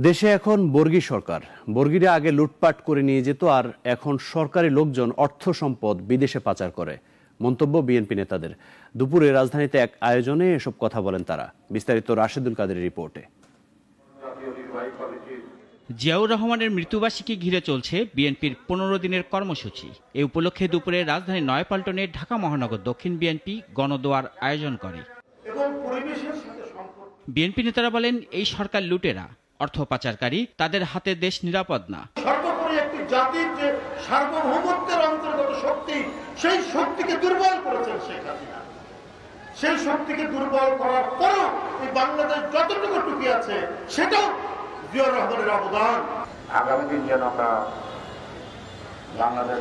দেশে এখন বর্গী সরকার। বর্গীরা আগে লুটপাট করে নিয়ে যেত, আর এখন সরকারি লোকজন অর্থ সম্পদ বিদেশে পাচার করে। মন্তব্য বিএনপি নেতাদের। দুপুরে রাজধানীতে এক আয়োজনে এসব কথা বলেন তারা। বিস্তারিত রাশেদুল কাদের রিপোর্টে। জিয়াউর রহমানের মৃত্যুবার্ষিকী ঘিরে চলছে বিএনপির 15 দিনের কর্মসূচি। এ উপলক্ষে দুপুরে রাজধানীর নয়াপল্টনে ঢাকা মহানগর দক্ষিণ বিএনপি গণদোয়ার আয়োজন করে। বিএনপি নেতারা বলেন, এই সরকার লুটেরা, অর্থ পাচারকারী, তাদের হাতে দেশ নিরাপদ না। সর্বোপরি একটি জাতির যে সার্বভৌমত্বের অন্তর্গত শক্তি, সেই শক্তিকে দুর্বল করেছেন শেখ হাসিনা। সেই শক্তিকে দুর্বল করার পরও এই বাংলাদেশ যতটুকু টুকি আছে সেটাও জিয়াউর রহমানের অবদান। আগামী দিন যেন আমরা বাংলাদেশ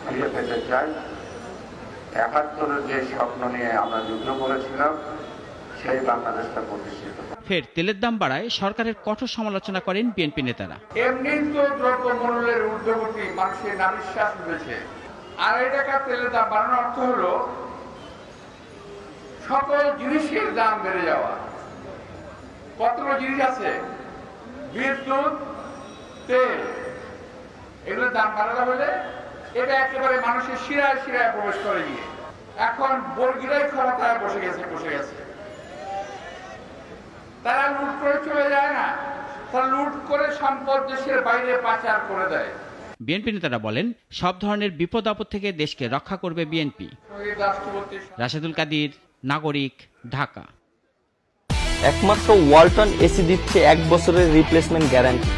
ফিরে পেতে চাই। ৭১-এর যে স্বপ্ন নিয়ে আমরা যুদ্ধ করেছিলাম, সেই বাংলাদেশটা প্রতিষ্ঠিত। ফের তেলের দাম বাড়ায় সরকারের কঠোর সমালোচনা করেন বিএনপি নেতারা। এমনি তো দ্রব্যমূল্যের ঊর্ধ্বগতি মানুষের নাভিশ্বাস উঠেছে। 2.5 টাকা তেলের দাম বাড়ানোর অর্থ হলো সকল জিনিসের দাম বেড়ে যাওয়া। কতগুলো জিনিস আছে, বিদ্যুৎ, তেল, এগুলোর দাম বাড়ানো হলে এটা একেবারে মানুষের শিরায় শিরায় প্রবেশ করে গিয়ে এখন বর্গীরাই ক্ষমতায় বসে গেছে। তারা লুট করে চলে যায় না, তারা লুট করে সম্পদ দেশের বাইরে পাচার করে দেয়। বিএনপি নেতারা বলেন, সব ধরনের বিপদ আপদ থেকে দেশকে রক্ষা করবে বিএনপি। রাশেদুল কাদের, নাগরিক, ঢাকা। একমাত্র ওয়ালটন এসি দিচ্ছে 1 বছরের রিপ্লেসমেন্ট গ্যারান্টি।